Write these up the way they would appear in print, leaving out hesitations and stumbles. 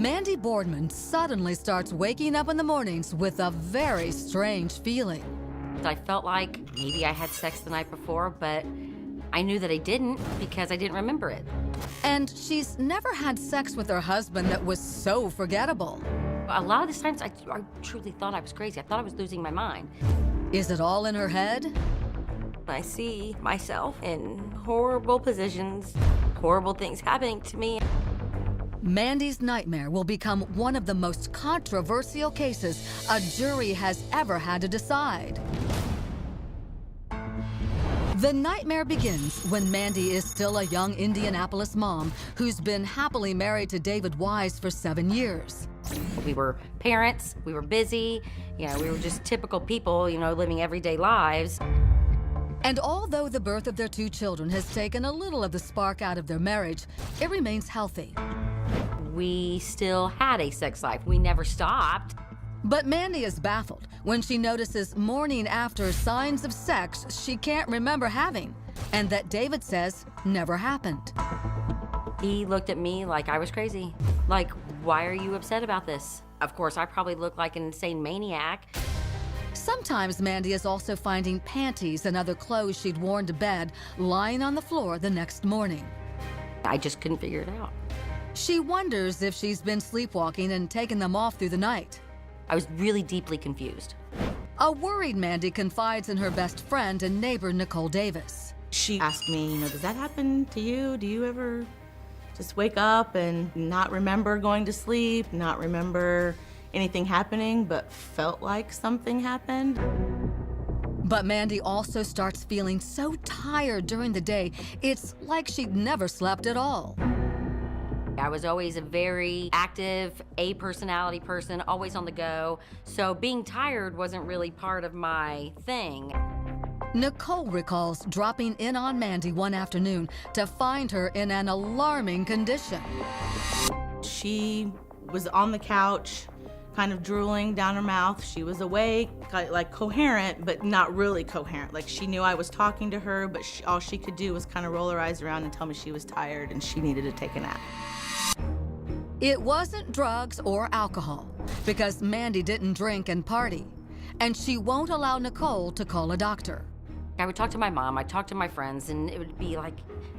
Mandy Boardman suddenly starts waking up in the mornings with a very strange feeling. I felt like maybe I had sex the night before, but I knew that I didn't because I didn't remember it. And she's never had sex with her husband that was so forgettable. A lot of these times, I truly thought I was crazy. I thought I was losing my mind. Is it all in her head? I see myself in horrible positions, horrible things happening to me. Mandy's nightmare will become one of the most controversial cases a jury has ever had to decide. The nightmare begins when Mandy is still a young Indianapolis mom who's been happily married to David Wise for 7 years. We were parents, we were busy, we were just typical people, living everyday lives. And although the birth of their 2 children has taken a little of the spark out of their marriage, it remains healthy. We still had a sex life. We never stopped. But Mandy is baffled when she notices morning after signs of sex she can't remember having, and that David says never happened. He looked at me like I was crazy. Like, why are you upset about this? Of course, I probably look like an insane maniac. Sometimes Mandy is also finding panties and other clothes she'd worn to bed lying on the floor the next morning. I just couldn't figure it out. She wonders if she's been sleepwalking and taken them off through the night. I was really deeply confused. A worried Mandy confides in her best friend and neighbor, Nicole Davis. She asked me, does that happen to you? Do you ever just wake up and not remember going to sleep, not remember anything happening, but felt like something happened? But Mandy also starts feeling so tired during the day, it's like she'd never slept at all. I was always a very active, A-personality person, always on the go, so being tired wasn't really part of my thing. Nicole recalls dropping in on Mandy one afternoon to find her in an alarming condition. She was on the couch, kind of drooling down her mouth. She was awake, like coherent, but not really coherent. Like she knew I was talking to her, but all she could do was kind of roll her eyes around and tell me she was tired and she needed to take a nap. It wasn't drugs or alcohol, because Mandy didn't drink and party, and she won't allow Nicole to call a doctor. I would talk to my mom, I'd talk to my friends, and it would be like,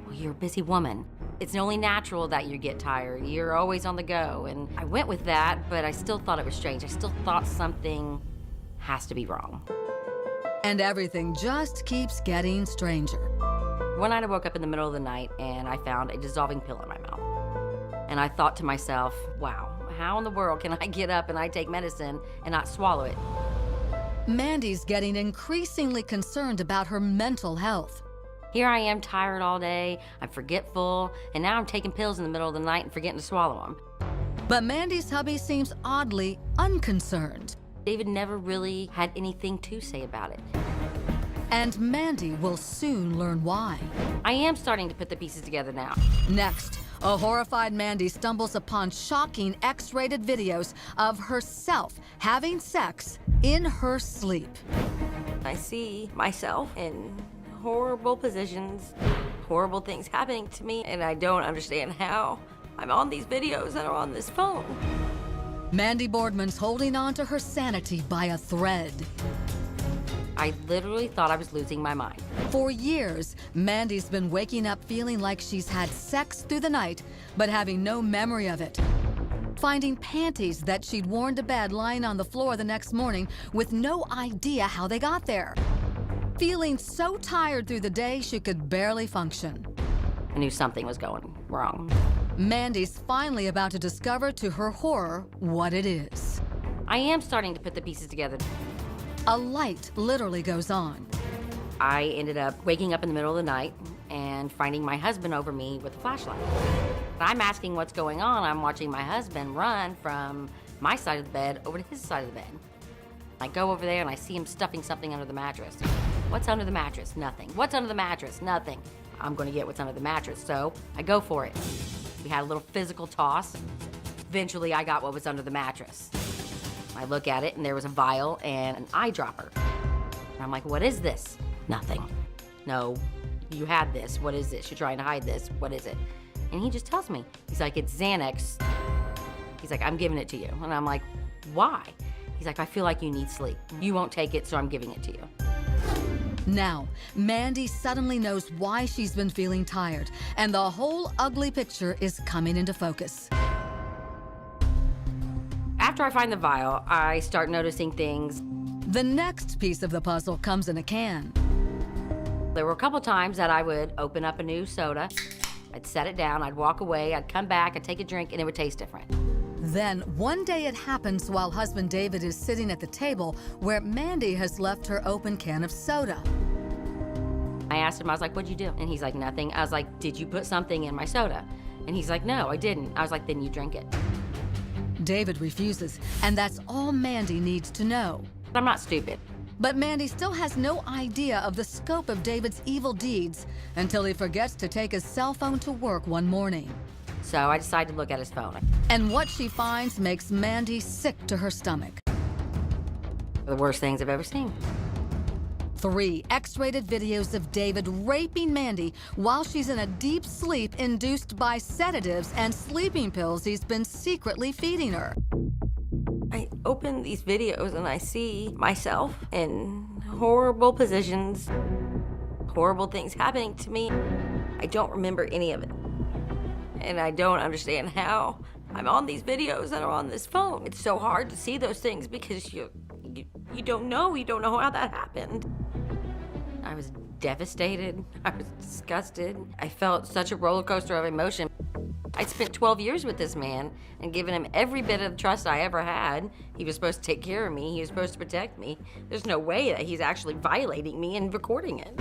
well, you're a busy woman. It's only natural that you get tired. You're always on the go. And I went with that, but I still thought it was strange. I still thought something has to be wrong. And everything just keeps getting stranger. One night I woke up in the middle of the night and I found a dissolving pill in my mouth. And I thought to myself, wow, how in the world can I get up and I take medicine and not swallow it? Mandy's getting increasingly concerned about her mental health. Here I am tired all day, I'm forgetful, and now I'm taking pills in the middle of the night and forgetting to swallow them. But Mandy's hubby seems oddly unconcerned. David never really had anything to say about it. And Mandy will soon learn why. I am starting to put the pieces together now. Next, a horrified Mandy stumbles upon shocking X-rated videos of herself having sex in her sleep. I see myself in horrible positions, horrible things happening to me, and I don't understand how I'm on these videos that are on this phone. Mandy Boardman's holding on to her sanity by a thread. I literally thought I was losing my mind. For years, Mandy's been waking up feeling like she's had sex through the night, but having no memory of it. Finding panties that she'd worn to bed lying on the floor the next morning with no idea how they got there. Feeling so tired through the day she could barely function. I knew something was going wrong. Mandy's finally about to discover to her horror what it is. I am starting to put the pieces together. A light literally goes on. I ended up waking up in the middle of the night and finding my husband over me with a flashlight. I'm asking what's going on. I'm watching my husband run from my side of the bed over to his side of the bed. I go over there and I see him stuffing something under the mattress. What's under the mattress? Nothing. What's under the mattress? Nothing. I'm gonna get what's under the mattress, so I go for it. We had a little physical toss. Eventually, I got what was under the mattress. I look at it and there was a vial and an eyedropper. And I'm like, what is this? Nothing. No, you had this. What is this? You're trying to hide this. What is it? And he just tells me. He's like, it's Xanax. He's like, I'm giving it to you. And I'm like, why? He's like, I feel like you need sleep. You won't take it, so I'm giving it to you. Now, Mandy suddenly knows why she's been feeling tired, and the whole ugly picture is coming into focus. After I find the vial, I start noticing things. The next piece of the puzzle comes in a can. There were a couple times that I would open up a new soda, I'd set it down, I'd walk away, I'd come back, I'd take a drink, and it would taste different. Then, one day it happens while husband David is sitting at the table where Mandy has left her open can of soda. I asked him, I was like, what'd you do? And he's like, nothing. I was like, did you put something in my soda? And he's like, no, I didn't. I was like, then you drink it. David refuses, and that's all Mandy needs to know. I'm not stupid. But Mandy still has no idea of the scope of David's evil deeds until he forgets to take his cell phone to work one morning. So I decided to look at his phone. And what she finds makes Mandy sick to her stomach. The worst things I've ever seen. 3 X-rated videos of David raping Mandy while she's in a deep sleep induced by sedatives and sleeping pills he's been secretly feeding her. I open these videos and I see myself in horrible positions, horrible things happening to me. I don't remember any of it. And I don't understand how I'm on these videos that are on this phone. It's so hard to see those things because you don't know how that happened. I was devastated. I was disgusted. I felt such a roller coaster of emotion. I spent 12 years with this man and given him every bit of trust I ever had. He was supposed to take care of me. He was supposed to protect me. There's no way that he's actually violating me and recording it.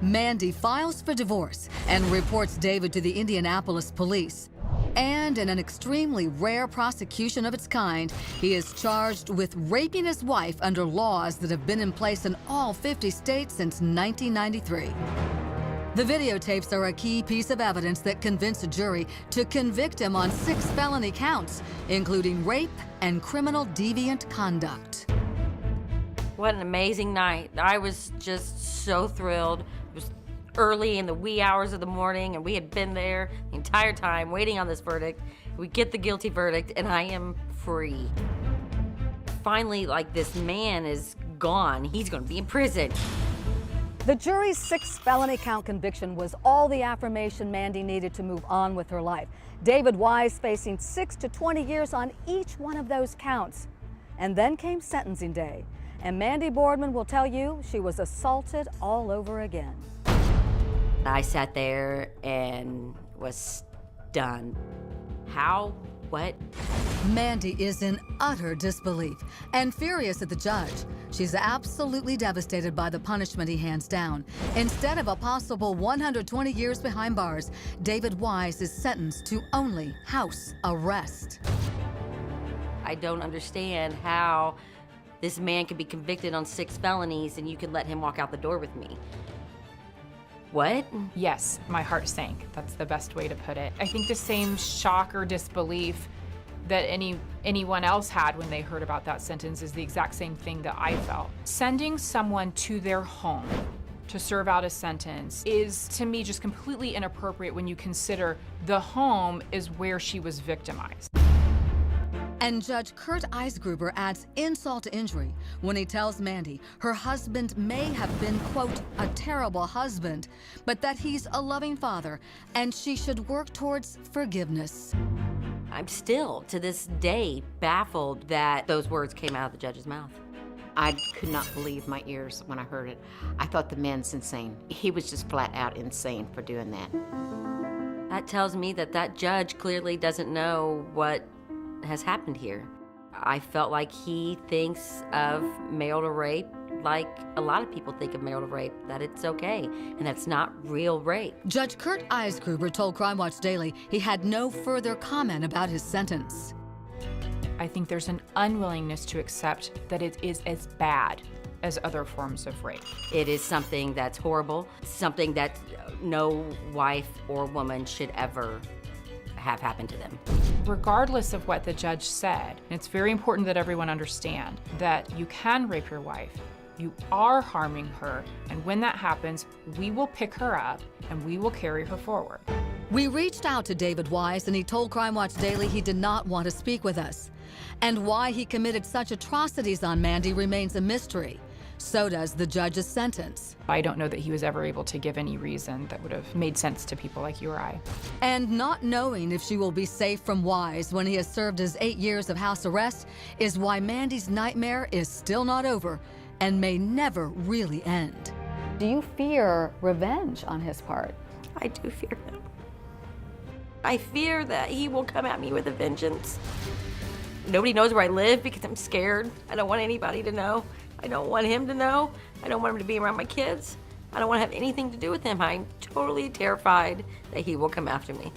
Mandy files for divorce and reports David to the Indianapolis police. And in an extremely rare prosecution of its kind, he is charged with raping his wife under laws that have been in place in all 50 states since 1993. The videotapes are a key piece of evidence that convinced a jury to convict him on 6 felony counts, including rape and criminal deviant conduct. What an amazing night. I was just so thrilled. It was early in the wee hours of the morning, and we had been there the entire time waiting on this verdict. We get the guilty verdict, and I am free. Finally, like, this man is gone. He's gonna be in prison. The jury's 6 felony count conviction was all the affirmation Mandy needed to move on with her life. David Wise facing 6 to 20 years on each one of those counts. And then came sentencing day. And Mandy Boardman will tell you she was assaulted all over again. I sat there and was stunned. How? What? Mandy is in utter disbelief and furious at the judge. She's absolutely devastated by the punishment he hands down. Instead of a possible 120 years behind bars, David Wise is sentenced to only house arrest. I don't understand how this man could be convicted on 6 felonies and you could let him walk out the door with me. What? Yes, my heart sank. That's the best way to put it. I think the same shock or disbelief that anyone else had when they heard about that sentence is the exact same thing that I felt. Sending someone to their home to serve out a sentence is, to me, just completely inappropriate when you consider the home is where she was victimized. And Judge Kurt Eisgruber adds insult to injury when he tells Mandy her husband may have been, quote, a terrible husband, but that he's a loving father and she should work towards forgiveness. I'm still, to this day, baffled that those words came out of the judge's mouth. I could not believe my ears when I heard it. I thought the man's insane. He was just flat out insane for doing that. That tells me that that judge clearly doesn't know what has happened here. I felt like he thinks of marital rape like a lot of people think of marital rape, that it's okay, and that's not real rape. Judge Kurt Eisgruber told Crime Watch Daily he had no further comment about his sentence. I think there's an unwillingness to accept that it is as bad as other forms of rape. It is something that's horrible, something that no wife or woman should ever have happened to them. Regardless of what the judge said, it's very important that everyone understand that you can rape your wife, you are harming her, and when that happens, we will pick her up and we will carry her forward. We reached out to David Wise, and he told Crime Watch Daily he did not want to speak with us. And why he committed such atrocities on Mandy remains a mystery. So does the judge's sentence. I don't know that he was ever able to give any reason that would have made sense to people like you or I. And not knowing if she will be safe from Wise when he has served his 8 years of house arrest is why Mandy's nightmare is still not over and may never really end. Do you fear revenge on his part? I do fear him. I fear that he will come at me with a vengeance. Nobody knows where I live because I'm scared. I don't want anybody to know. I don't want him to know. I don't want him to be around my kids. I don't want to have anything to do with him. I'm totally terrified that he will come after me.